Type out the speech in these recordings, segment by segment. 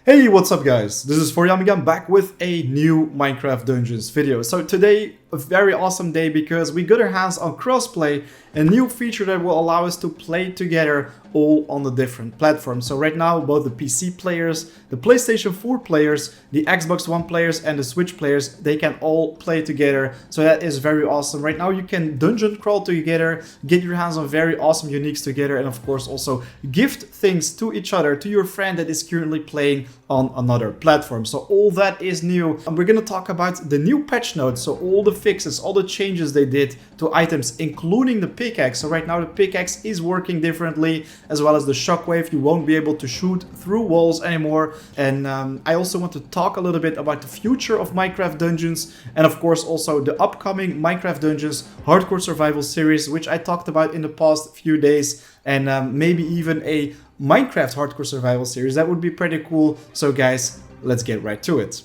Hey, what's up guys? This is Yamigan back with a new Minecraft Dungeons video. So today, a very awesome day because we got our hands on crossplay, a new feature that will allow us to play together all on the different platforms. So right now, both the PC players, the PlayStation 4 players, the Xbox One players and the Switch players, they can all play together. So that is very awesome. Right now you can dungeon crawl together, get your hands on very awesome uniques together, and of course also gift things to each other, to your friend that is currently playing on another platform. So all that is new, and we're gonna talk about the new patch notes, so all the fixes, all the changes they did to items, including the pickaxe. So right now the pickaxe is working differently, as well as the shockwave. You won't be able to shoot through walls anymore. And I also want to talk a little bit about the future of Minecraft Dungeons, and of course also the upcoming Minecraft Dungeons Hardcore Survival series, which I talked about in the past few days, and maybe even a Minecraft Hardcore Survival series. That would be pretty cool. So guys, let's get right to it.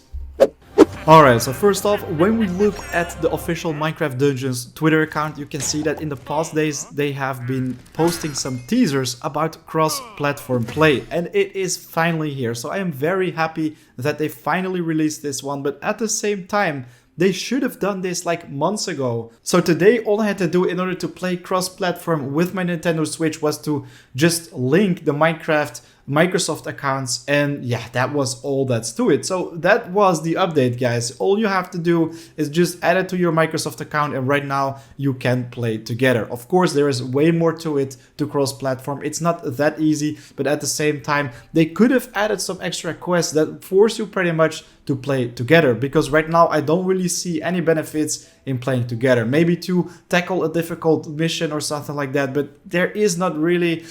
Alright, so first off, when we look at the official Minecraft Dungeons Twitter account, you can see that in the past days they have been posting some teasers about cross-platform play, and it is finally here. So I am very happy that they finally released this one, but at the same time, they should have done this like months ago. So today all I had to do in order to play cross-platform with my Nintendo Switch was to just link the Microsoft accounts, and yeah, that was all that's to it. So that was the update, guys. All you have to do is just add it to your Microsoft account, and right now you can play together. Of course, there is way more to it to cross-platform. It's not that easy, but at the same time, they could have added some extra quests that force you pretty much to play together, because right now I don't really see any benefits in playing together. Maybe to tackle a difficult mission or something like that, but there is not really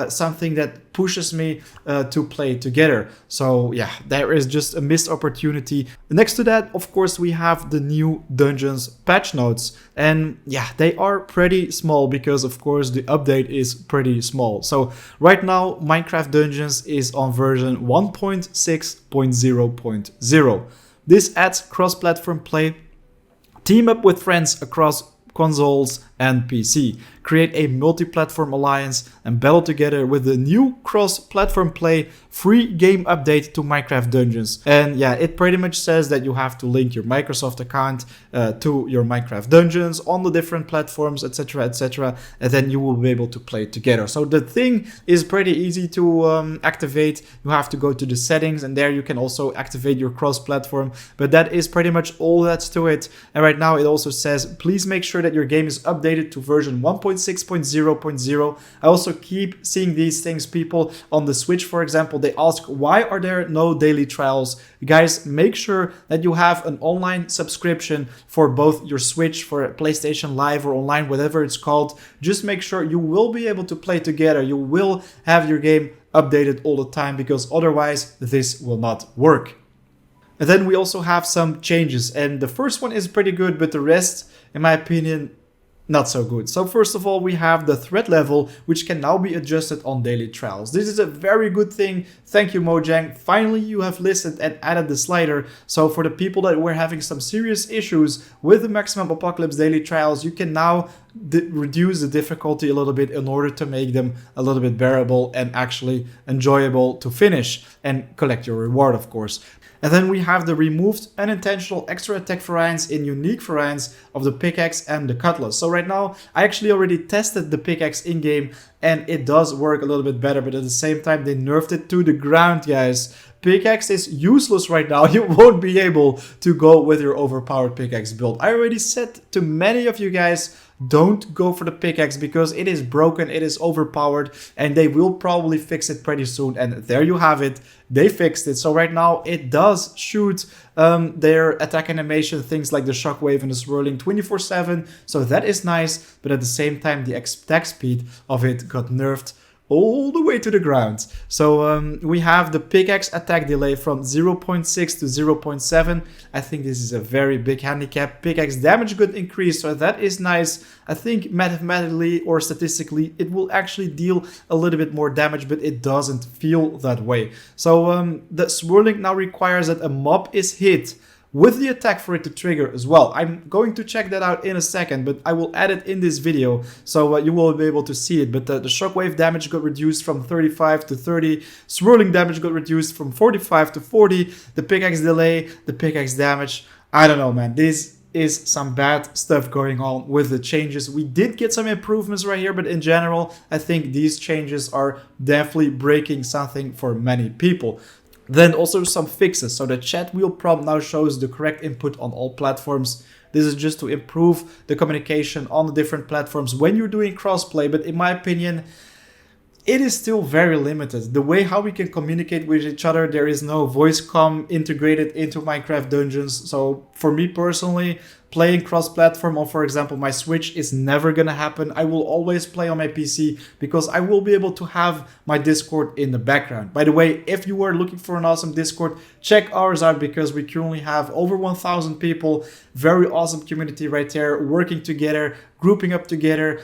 something that pushes me to play together. So yeah, there is just a missed opportunity. Next to that, of course, we have the new Dungeons patch notes, and yeah, they are pretty small because of course the update is pretty small. So right now Minecraft Dungeons is on version 1.6.0.0. This adds cross-platform play, team up with friends across consoles and PC, create a multi-platform alliance, and battle together with the new cross-platform play free game update to Minecraft Dungeons. And yeah, it pretty much says that you have to link your Microsoft account to your Minecraft Dungeons on the different platforms, etc, etc, and then you will be able to play together. So the thing is pretty easy to activate. You have to go to the settings, and there you can also activate your cross-platform, but that is pretty much all that's to it. And right now it also says, please make sure that your game is updated to version 1.6.0.0. I also keep seeing these things. People on the Switch, for example, they ask, why are there no daily trials? Guys, make sure that you have an online subscription for both your Switch, for PlayStation Live or online, whatever it's called. Just make sure you will be able to play together. You will have your game updated all the time, because otherwise this will not work. And then we also have some changes, and the first one is pretty good, but the rest, in my opinion, not so good. So first of all, we have the threat level, which can now be adjusted on daily trials. This is a very good thing. Thank you, Mojang. Finally, you have listened and added the slider. So for the people that were having some serious issues with the Maximum Apocalypse daily trials, you can now reduce the difficulty a little bit in order to make them a little bit bearable and actually enjoyable to finish and collect your reward, of course. And then we have the removed unintentional extra attack variants in unique variants of the pickaxe and the cutlass. So right now, I actually already tested the pickaxe in-game, and it does work a little bit better, but at the same time, they nerfed it to the ground, guys. Pickaxe is useless right now. You won't be able to go with your overpowered pickaxe build. I already said to many of you guys, don't go for the pickaxe because it is broken, it is overpowered, and they will probably fix it pretty soon. And there you have it. They fixed it. So right now it does shoot their attack animation, things like the shockwave and the swirling 24/7. So that is nice, but at the same time the attack speed of it got nerfed all the way to the ground. So we have the pickaxe attack delay from 0.6 to 0.7. I think this is a very big handicap. Pickaxe damage got increased, so that is nice. I think mathematically or statistically it will actually deal a little bit more damage, but it doesn't feel that way. So the swirling now requires that a mob is hit with the attack for it to trigger as well. I'm going to check that out in a second, but I will add it in this video so you will be able to see it. But the shockwave damage got reduced from 35 to 30, swirling damage got reduced from 45 to 40, the pickaxe delay, the pickaxe damage. I don't know, man. This is some bad stuff going on with the changes. We did get some improvements right here, but in general, I think these changes are definitely breaking something for many people. Then also some fixes. So the chat wheel prompt now shows the correct input on all platforms. This is just to improve the communication on the different platforms when you're doing crossplay, but in my opinion, it is still very limited. The way how we can communicate with each other, there is no voice comm integrated into Minecraft Dungeons. So for me personally, playing cross-platform on, for example, my Switch is never gonna happen. I will always play on my PC because I will be able to have my Discord in the background. By the way, if you are looking for an awesome Discord, check ours out because we currently have over 1,000 people. Very awesome community right there, working together, grouping up together,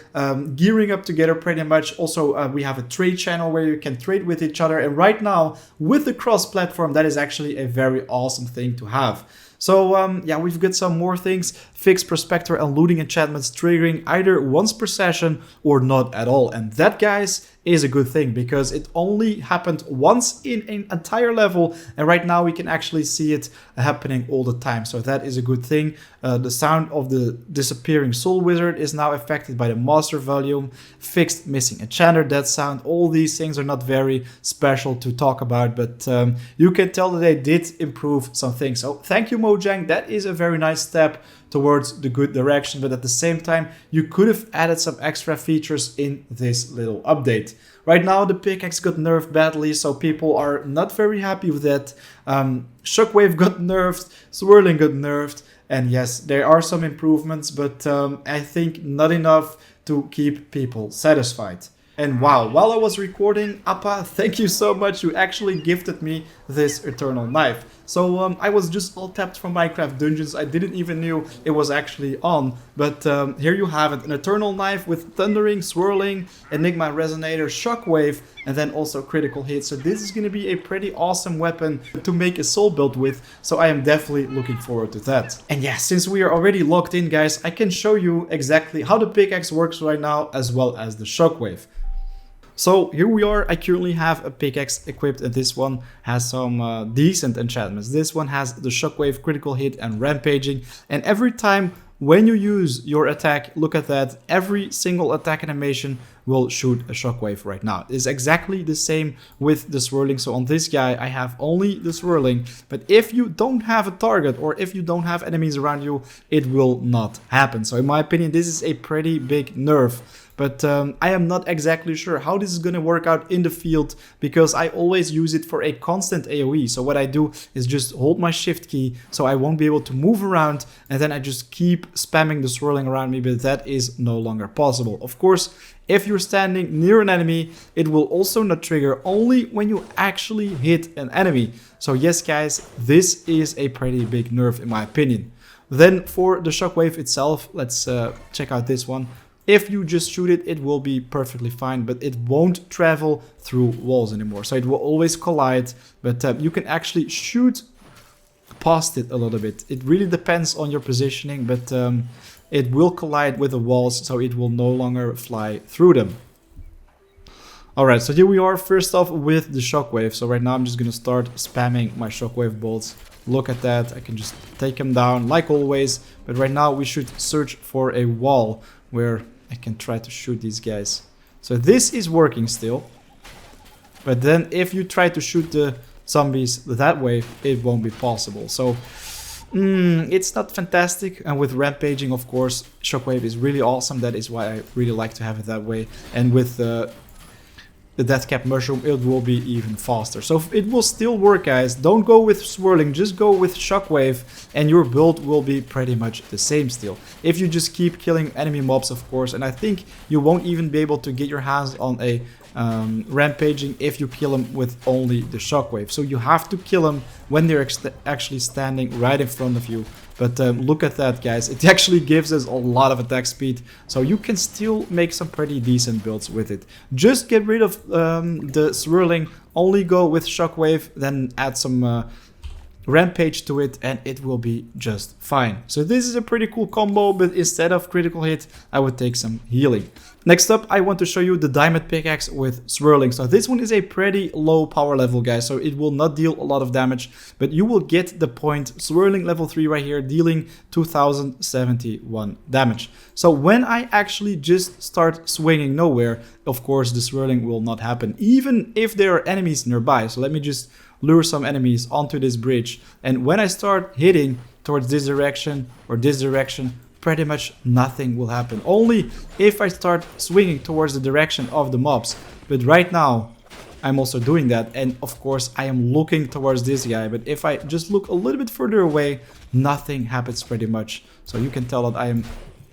gearing up together pretty much. Also, we have a trade channel where you can trade with each other. And right now, with the cross-platform, that is actually a very awesome thing to have. So yeah, we've got some more things. Fixed Prospector and looting enchantments triggering either once per session or not at all. And that, guys, is a good thing because it only happened once in an entire level. And right now we can actually see it happening all the time. So that is a good thing. The sound of the disappearing soul wizard is now affected by the master volume. Fixed missing enchanter dead sound. All these things are not very special to talk about, but you can tell that they did improve some things. So thank you, Mojang. That is a very nice step towards the good direction, but at the same time, you could have added some extra features in this little update. Right now, the pickaxe got nerfed badly, so people are not very happy with that. Shockwave got nerfed, swirling got nerfed, and yes, there are some improvements, but I think not enough to keep people satisfied. And wow, while I was recording, Appa, thank you so much. You actually gifted me this Eternal Knife. So I was just all tapped from Minecraft Dungeons. I didn't even knew it was actually on. But here you have it. An Eternal Knife with Thundering, Swirling, Enigma Resonator, Shockwave, and then also Critical Hit. So this is going to be a pretty awesome weapon to make a soul build with. So I am definitely looking forward to that. And yeah, since we are already locked in, guys, I can show you exactly how the pickaxe works right now, as well as the Shockwave. So here we are. I currently have a pickaxe equipped, and this one has some decent enchantments. This one has the Shockwave, Critical Hit, and Rampaging. And every time when you use your attack, look at that, every single attack animation will shoot a Shockwave right now. It's exactly the same with the Swirling. So on this guy, I have only the Swirling. But if you don't have a target or if you don't have enemies around you, it will not happen. So in my opinion, this is a pretty big nerf. But I am not exactly sure how this is going to work out in the field because I always use it for a constant AoE. So what I do is just hold my shift key so I won't be able to move around, and then I just keep spamming the swirling around me, but that is no longer possible. Of course, if you're standing near an enemy, it will also not trigger, only when you actually hit an enemy. So yes, guys, this is a pretty big nerf in my opinion. Then for the Shockwave itself, let's check out this one. If you just shoot it, it will be perfectly fine, but it won't travel through walls anymore. So it will always collide, but you can actually shoot past it a little bit. It really depends on your positioning, but it will collide with the walls, so it will no longer fly through them. Alright, so here we are first off with the Shockwave. So right now I'm just going to start spamming my Shockwave bolts. Look at that, I can just take them down like always, but right now we should search for a wall where I can try to shoot these guys. So this is working still. But then if you try to shoot the zombies that way, it won't be possible. So it's not fantastic. And with Rampaging, of course, Shockwave is really awesome. That is why I really like to have it that way. And with the Deathcap Mushroom, it will be even faster. So it will still work, guys. Don't go with Swirling, just go with Shockwave, and your build will be pretty much the same still. If you just keep killing enemy mobs, of course, and I think you won't even be able to get your hands on a Rampaging if you kill them with only the Shockwave. So you have to kill them when they're actually standing right in front of you. But look at that, guys. It actually gives us a lot of attack speed. So you can still make some pretty decent builds with it. Just get rid of the Swirling. Only go with Shockwave. Then add some rampage to it, and it will be just fine. So this is a pretty cool combo, but instead of critical hit, I would take some healing. Next up, I want to show you the diamond pickaxe with swirling. So this one is a pretty low power level, guys, so it will not deal a lot of damage, but you will get the point. Swirling level 3 right here, dealing 2071 damage. So when I actually just start swinging nowhere, of course the swirling will not happen, even if there are enemies nearby. So let me just lure some enemies onto this bridge, and when I start hitting towards this direction or this direction, pretty much nothing will happen. Only if I start swinging towards the direction of the mobs. But right now I'm also doing that, and of course I am looking towards this guy, but if I just look a little bit further away, nothing happens pretty much. So you can tell that I am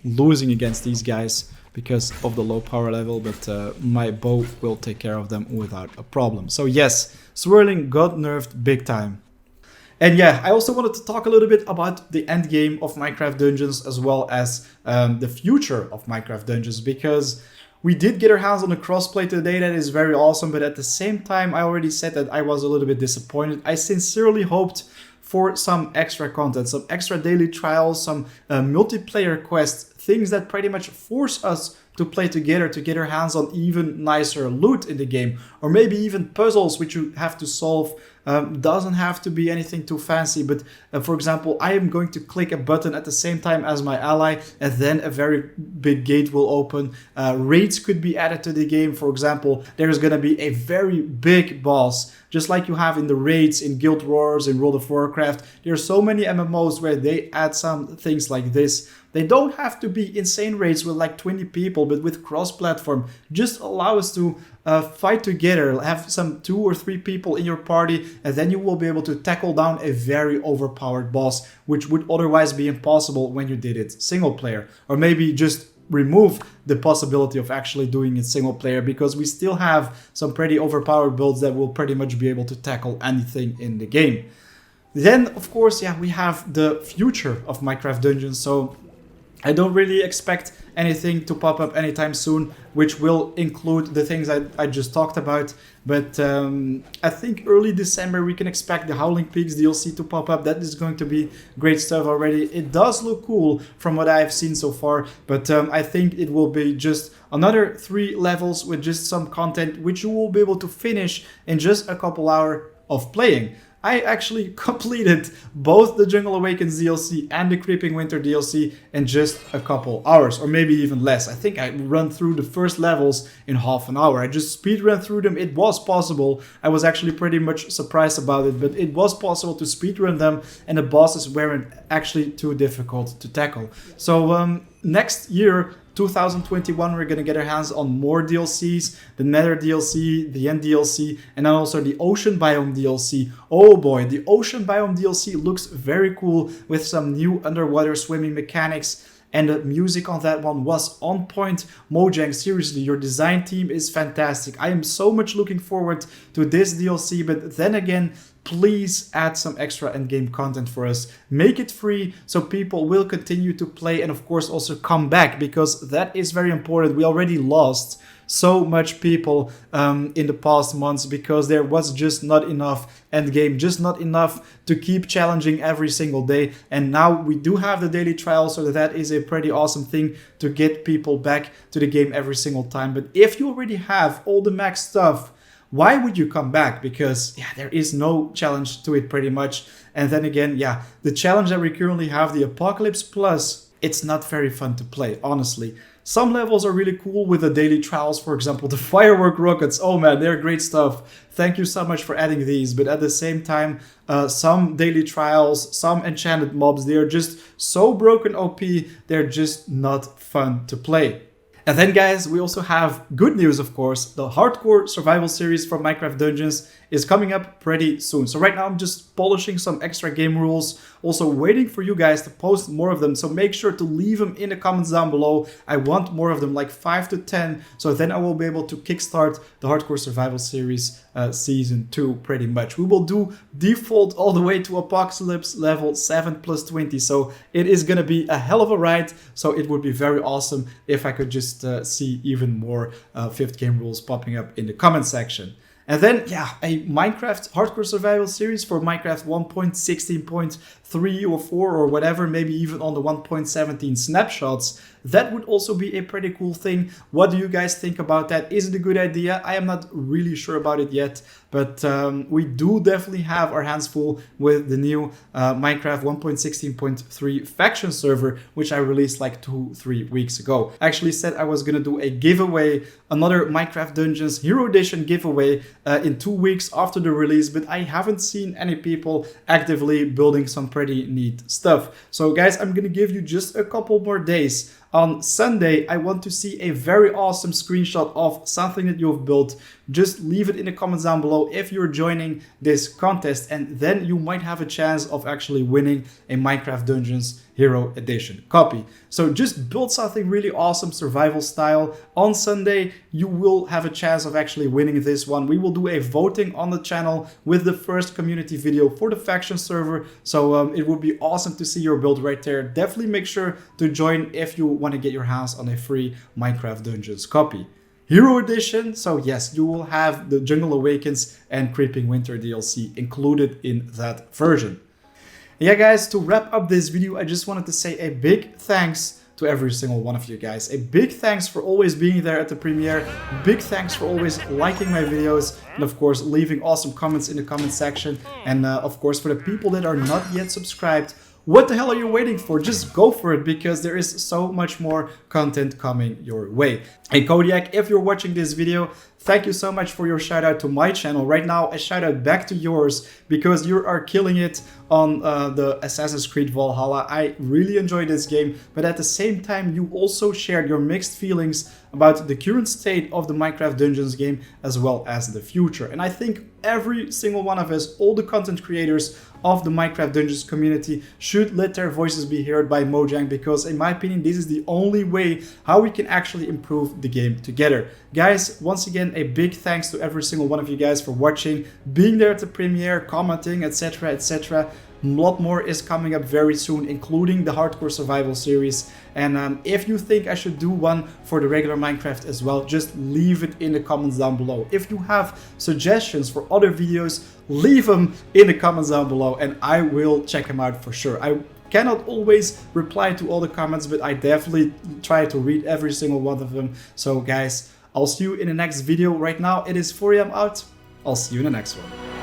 losing against these guys because of the low power level, but my bow will take care of them without a problem. So yes, swirling got nerfed big time. And yeah, I also wanted to talk a little bit about the end game of Minecraft Dungeons, as well as the future of Minecraft Dungeons, because we did get our hands on the crossplay today. That is very awesome, but at the same time, I already said that I was a little bit disappointed. I sincerely hoped for some extra content, some extra daily trials, some multiplayer quests, things that pretty much force us to play together to get our hands on even nicer loot in the game, or maybe even puzzles which you have to solve. Doesn't have to be anything too fancy, but for example, I am going to click a button at the same time as my ally, and then a very big gate will open. Raids could be added to the game. For example, there's gonna be a very big boss, just like you have in the raids in Guild Wars, in World of Warcraft. There are so many MMOs where they add some things like this. They don't have to be insane raids with like 20 people, but with cross-platform, just allow us to fight together, have some 2 or 3 people in your party, and then you will be able to tackle down a very overpowered boss, which would otherwise be impossible when you did it single player. Or maybe just remove the possibility of actually doing it single player, because we still have some pretty overpowered builds that will pretty much be able to tackle anything in the game. Then, of course, yeah, we have the future of Minecraft Dungeons, so I don't really expect anything to pop up anytime soon, which will include the things I just talked about. But I think early December we can expect the Howling Peaks DLC to pop up. That is going to be great stuff already. It does look cool from what I've seen so far, but I think it will be just another 3 levels with just some content, which you will be able to finish in just a couple hours of playing. I actually completed both the Jungle Awakens DLC and the Creeping Winter DLC in just a couple hours, or maybe even less. I think I run through the first levels in half an hour. I just speed ran through them. It was possible. I was actually pretty much surprised about it, but it was possible to speed run them, and the bosses weren't actually too difficult to tackle. So next year, 2021, we're gonna get our hands on more DLCs, the Nether DLC, the End DLC, and then also the Ocean Biome DLC. Oh boy, the Ocean Biome DLC looks very cool with some new underwater swimming mechanics, and the music on that one was on point. Mojang, seriously, your design team is fantastic. I am so much looking forward to this DLC, but then again, please add some extra endgame content for us. Make it free so people will continue to play, and of course also come back, because that is very important. We already lost so much people in the past months because there was just not enough endgame, just not enough to keep challenging every single day. And now we do have the daily trial, so that is a pretty awesome thing to get people back to the game every single time. But if you already have all the max stuff, why would you come back? Because yeah, there is no challenge to it pretty much. And then again, yeah, the challenge that we currently have, the Apocalypse Plus, it's not very fun to play, honestly. Some levels are really cool with the daily trials, for example, the firework rockets. Oh man, they're great stuff. Thank you so much for adding these. But at the same time, some daily trials, some enchanted mobs, they are just so broken OP, they're just not fun to play. And then guys, we also have good news, of course. The hardcore survival series from Minecraft Dungeons is coming up pretty soon. So right now I'm just polishing some extra game rules, also waiting for you guys to post more of them. So make sure to leave them in the comments down below. I want more of them, like 5 to 10. So then I will be able to kickstart the hardcore survival series season 2 pretty much. We will do default all the way to Apocalypse level 7+20. So it is going to be a hell of a ride. So it would be very awesome if I could just see even more 5th game rules popping up in the comment section. And then, yeah, a Minecraft hardcore survival series for Minecraft 1.16.3 or 4 or whatever, maybe even on the 1.17 snapshots. That would also be a pretty cool thing. What do you guys think about that? Is it a good idea? I am not really sure about it yet, but we do definitely have our hands full with the new Minecraft 1.16.3 faction server, which I released like 2-3 weeks ago. I actually said I was gonna do a giveaway, another Minecraft Dungeons Hero Edition giveaway in 2 weeks after the release, but I haven't seen any people actively building some pretty neat stuff. So guys, I'm gonna give you just a couple more days. On Sunday, I want to see a very awesome screenshot of something that you've built. Just leave it in the comments down below if you're joining this contest, and then you might have a chance of actually winning a Minecraft Dungeons Hero Edition copy. So just build something really awesome survival style. On Sunday, you will have a chance of actually winning this one. We will do a voting on the channel with the first community video for the faction server. So it would be awesome to see your build right there. Definitely make sure to join if you want to get your hands on a free Minecraft Dungeons copy. Hero Edition, so yes, you will have the Jungle Awakens and Creeping Winter DLC included in that version. Yeah guys, to wrap up this video, I just wanted to say a big thanks to every single one of you guys. A big thanks for always being there at the premiere. Big thanks for always liking my videos, and of course leaving awesome comments in the comment section. And of course for the people that are not yet subscribed, what the hell are you waiting for? Just go for it, because there is so much more content coming your way. Hey Kodiak, if you're watching this video, thank you so much for your shout out to my channel. Right now, a shout out back to yours, because you are killing it on the Assassin's Creed Valhalla. I really enjoyed this game, but at the same time, you also shared your mixed feelings about the current state of the Minecraft Dungeons game, as well as the future. And I think every single one of us, all the content creators of the Minecraft Dungeons community, should let their voices be heard by Mojang, because in my opinion, this is the only way how we can actually improve the game together. Guys, once again, a big thanks to every single one of you guys for watching, being there at the premiere, commenting, etc, etc. A lot more is coming up very soon, including the hardcore survival series. And if you think I should do one for the regular Minecraft as well, just leave it in the comments down below. If you have suggestions for other videos, leave them in the comments down below and I will check them out for sure. I cannot always reply to all the comments, but I definitely try to read every single one of them. So guys, I'll see you in the next video. Right now it is 4 AM out. I'll see you in the next one.